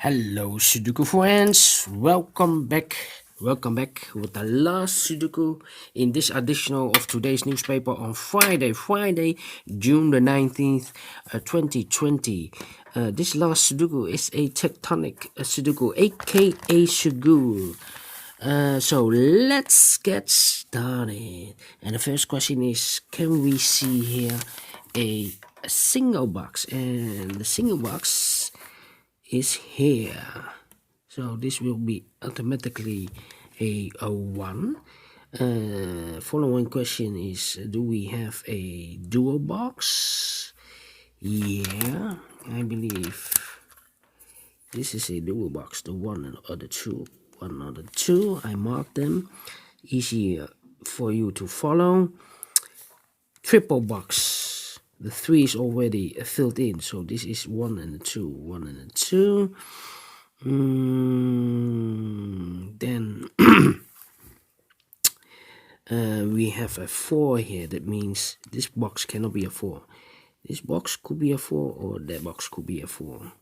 Hello Sudoku friends, welcome back with the last Sudoku in this edition of today's newspaper on Friday, June the 19th, 2020. This last Sudoku is a Tectonic Sudoku, a.k.a. Suguru. So let's get started. And the first question is, can we see here a single box? And the single box is here, so this will be automatically a 1. Following question is, do we have a dual box? Yeah, I believe this is a dual box, the 1 or the 2. 1 or the 2, I marked them, easier for you to follow. Triple box, the 3 is already filled in, so this is 1 and a 2, 1 and a 2. Then we have a 4 here. That means this box cannot be a 4. This box could be a 4, or that box could be a 4.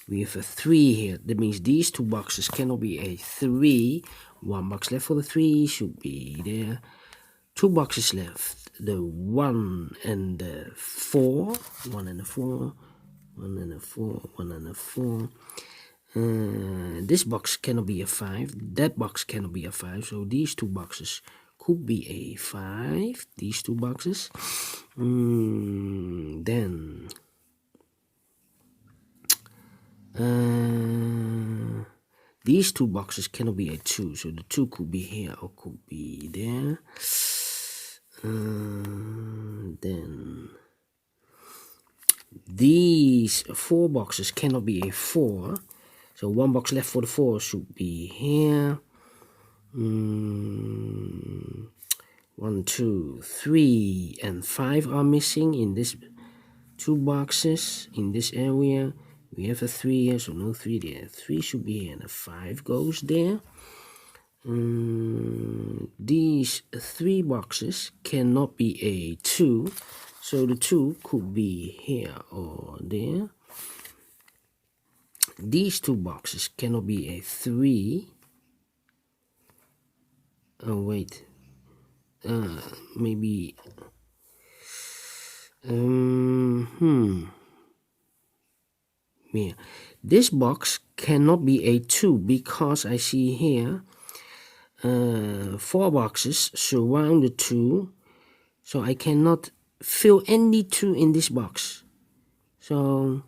We have a 3 here. That means these two boxes cannot be a 3. 1 box left for the 3 should be there. 2 boxes left. The 1 and the 4. 1 and a 4. 1 and a 4. 1 and a 4. This box cannot be a 5. That box cannot be a 5. So these two boxes could be a 5. These two boxes. Then these two boxes cannot be a 2. So the 2 could be here or could be there. Then these 4 boxes cannot be a 4. So 1 box left for the 4 should be here. 1, 2, 3, and 5 are missing in this 2 boxes. In this area, we have a 3 here, so no 3 there. 3 should be here, and a 5 goes there. These 3 boxes cannot be a 2, so the 2 could be here or there. These 2 boxes cannot be a 3. Oh wait, maybe yeah, this box cannot be a 2 because I see here 4 boxes surround the 2, so I cannot fill any 2 in this box. So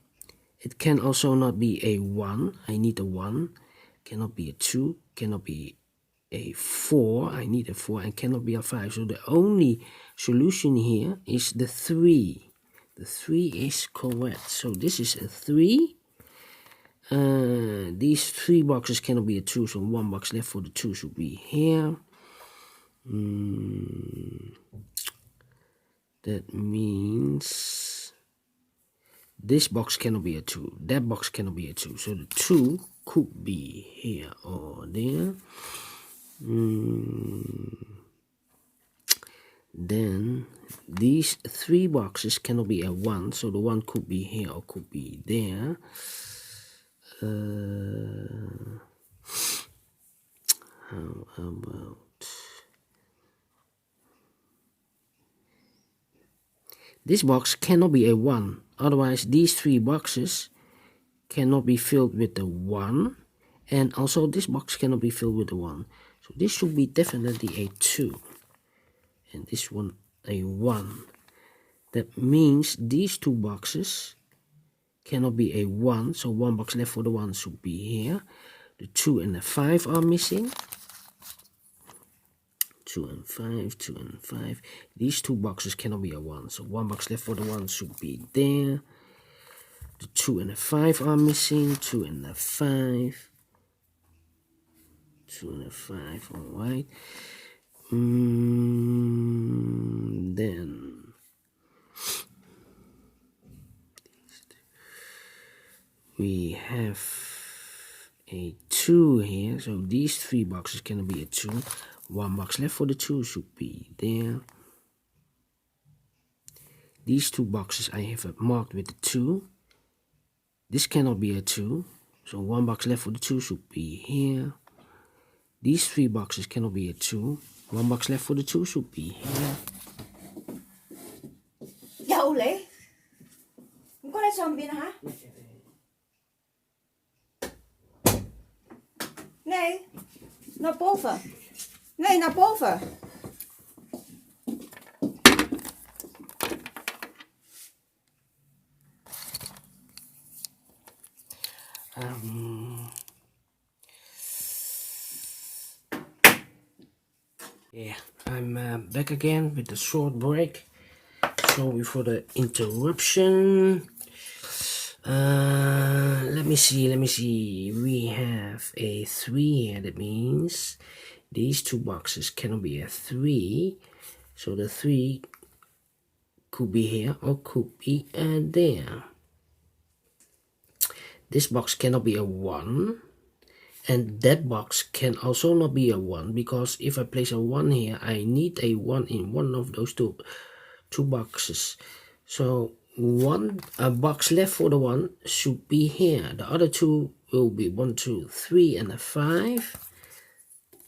it can also not be a 1. I need a 1. Cannot be a 2. Cannot be a 4. I need a 4. And cannot be a 5. So the only solution here is the 3. The 3 is correct. So this is a 3. These 3 boxes cannot be a 2. So 1 box left for the 2 should be here. That means this box cannot be a 2. That box cannot be a 2. So the 2 could be here or there. Then these 3 boxes cannot be a 1. So the 1 could be here or could be there. How about this box cannot be a 1. Otherwise, these 3 boxes cannot be filled with the 1. And also, this box cannot be filled with the 1. So this should be definitely a 2. And this one a 1. That means these 2 boxes cannot be a 1. So 1 box left for the 1 should be here. The 2 and the 5 are missing. 2 and 5, 2 and 5. These 2 boxes cannot be a 1. So 1 box left for the 1 should be there. The 2 and the 5 are missing. 2 and the 5. 2 and the 5, alright. Then we have a 2 here. So these 3 boxes cannot be a 2. 1 box left for the 2 should be there. These 2 boxes I have marked with the 2. This cannot be a 2. So 1 box left for the 2 should be here. These 3 boxes cannot be a 2. 1 box left for the 2 should be here. Dầu lệ. Không có lấy xong bên hả? Nee, naar boven. Nee, naar boven. Yeah, I'm back again with a short break. Sorry for the interruption. Let me see. We have a 3 here. That means these 2 boxes cannot be a 3. So the 3 could be here or could be there. This box cannot be a 1. And that box can also not be a 1, because if I place a 1 here, I need a 1 in one of those two boxes. So a box left for the 1 should be here. The other 2 will be 1, 2, 3 and a 5.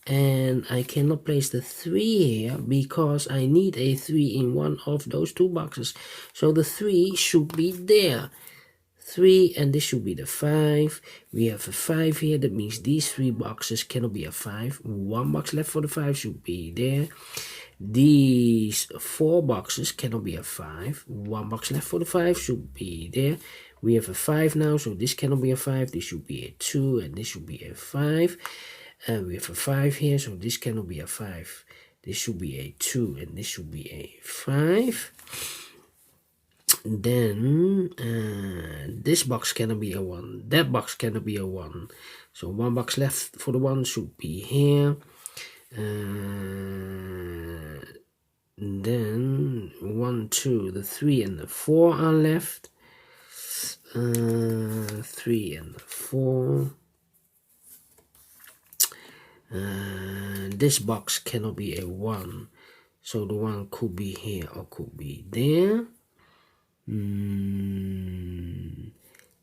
And I cannot place the 3 here because I need a 3 in one of those 2 boxes. So the 3 should be there. 3, and this should be the 5. We have a 5 here. That means these 3 boxes cannot be a 5. 1 box left for the 5 should be there. These 4 boxes cannot be a 5. 1 box left for the 5 should be there. We have a 5 now, so this cannot be a 5. This should be a 2, and this should be a 5. And we have a 5 here, so this cannot be a 5. This should be a 2, and this should be a 5. Then this box cannot be a 1. That box cannot be a 1. So 1 box left for the 1 should be here. Then 1, 2, the 3 and the 4 are left. 3 and the 4. This box cannot be a 1. So the 1 could be here or could be there.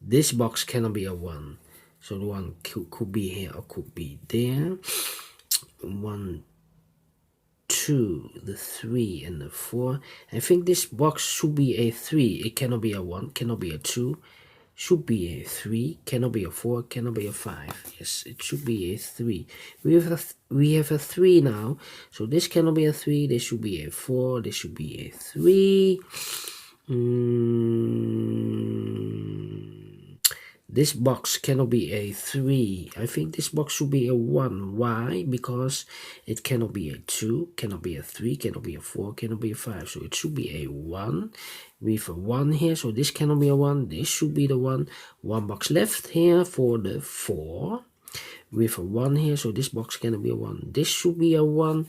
This box cannot be a 1. So the 1 could be here or could be there. 1, 2, the 3 and the 4. I think this box should be a 3. It cannot be a 1, cannot be a 2. Should be a 3, cannot be a 4, cannot be a 5. Yes, it should be a 3. We have a 3 now. So this cannot be a 3. This should be a 4. This should be a 3. This box cannot be a 3. I think this box should be a 1. Why? Because it cannot be a 2, cannot be a 3, cannot be a 4, cannot be a 5. So it should be a 1. We have a 1 here, so this cannot be a 1. This should be the 1. 1 box left here for the 4. We have a 1 here, so this box cannot be a 1. This should be a 1.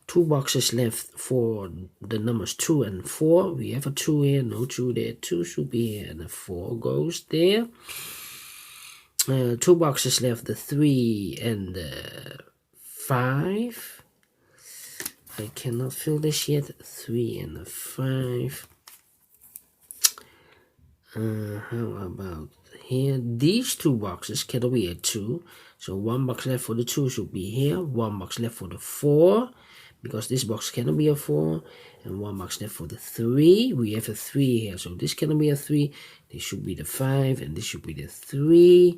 2 boxes left for the numbers 2 and 4. We have a 2 here, no 2 there. 2 should be here, and the 4 goes there. 2 boxes left, the 3 and the 5. I cannot fill this yet. 3 and the 5. How about here? These 2 boxes cannot be a 2. So 1 box left for the 2 should be here. 1 box left for the 4. Because this box cannot be a 4. And 1 box left for the 3. We have a 3 here. So this cannot be a 3. This should be the 5. And this should be the 3.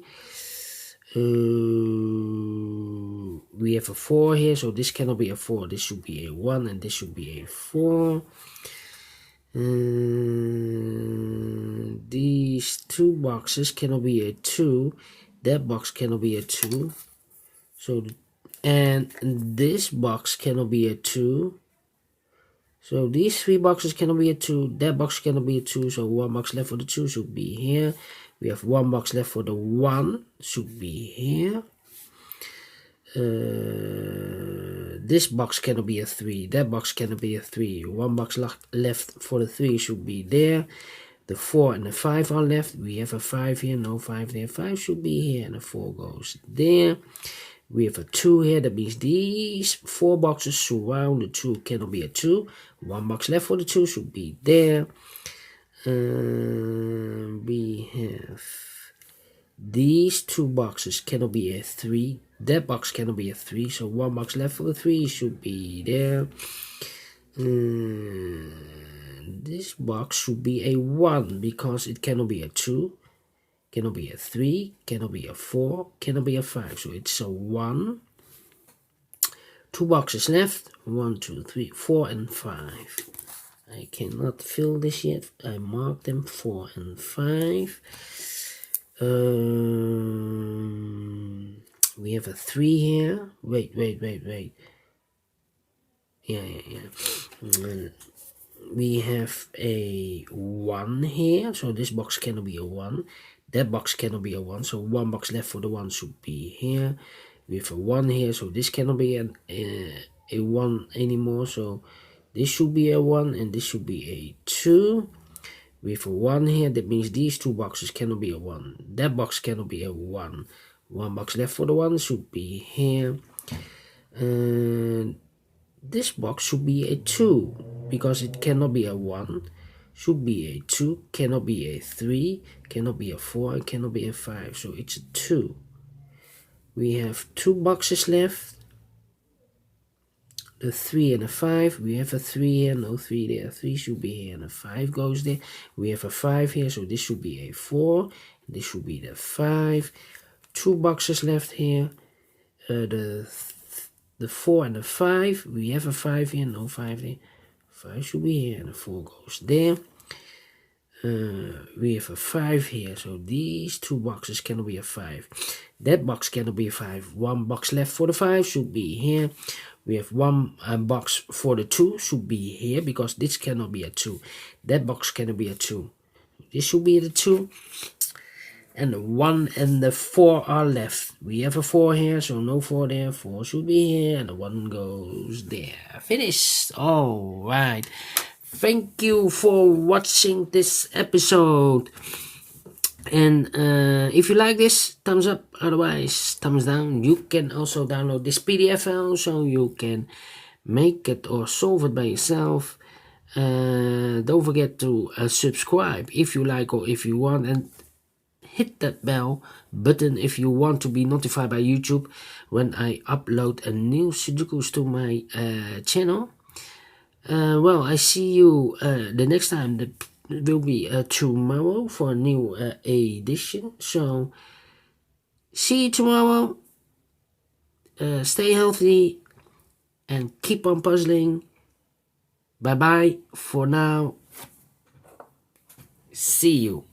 We have a 4 here. So this cannot be a 4. This should be a 1. And this should be a 4. These 2 boxes cannot be a 2. That box cannot be a 2. So and this box cannot be a 2. So these 3 boxes cannot be a 2. That box cannot be a 2. So 1 box left for the 2 should be here. We have 1 box left for the 1 should be here. This box cannot be a 3. That box cannot be a 3. 1 box left for the 3 should be there. The 4 and the 5 are left. We have a 5 here, no 5 there. 5 should be here, and the 4 goes there. We have a 2 here. That means these 4 boxes surround the 2 cannot be a 2. 1 box left for the 2 should be there. We have these two boxes cannot be a 3. That box cannot be a 3, so one box left for the 3 should be there. This box should be a 1 because it cannot be a 2, cannot be a 3, cannot be a 4, cannot be a 5, so it's a 1. 2 boxes left, 1, 2, 3, 4 and 5. I cannot fill this yet. I marked them 4 and 5. We have a 3 here. Wait. Yeah. We have a 1 here, so this box cannot be a 1. That box cannot be a 1, so one box left for the 1 should be here. We have a 1 here, so this cannot be a 1 anymore, so this should be a 1 and this should be a 2. We have a 1 here, that means these two boxes cannot be a 1. That box cannot be a 1. One box left for the 1 should be here. And this box should be a 2 because it cannot be a 1. Should be a 2, cannot be a 3, cannot be a 4, and cannot be a 5. So it's a 2. We have 2 boxes left. A 3 and a 5. We have a 3 here, no 3 there. 3 should be here and a 5 goes there. We have a 5 here, so this should be a 4. This should be the 5. 2 boxes left here. The 4 and the 5. We have a 5 here, no 5 there. 5 should be here and a 4 goes there. We have a 5 here, so these 2 boxes cannot be a 5. That box cannot be a 5. One box left for the 5 should be here. We have one box for the 2 should be here because this cannot be a 2. That box cannot be a 2. This should be the 2. And the 1 and the 4 are left. We have a 4 here, so no 4 there. 4 should be here, and the 1 goes there. Finished. Alright. Thank you for watching this episode. And if you like this, thumbs up. Otherwise, thumbs down. You can also download this PDF file so you can make it or solve it by yourself. Don't forget to subscribe if you like or if you want, and hit that bell button if you want to be notified by YouTube when I upload a new Sudokus to my channel. Well, I see you the next time. That will be tomorrow for a new edition. So, see you tomorrow. Stay healthy and keep on puzzling. Bye bye for now. See you.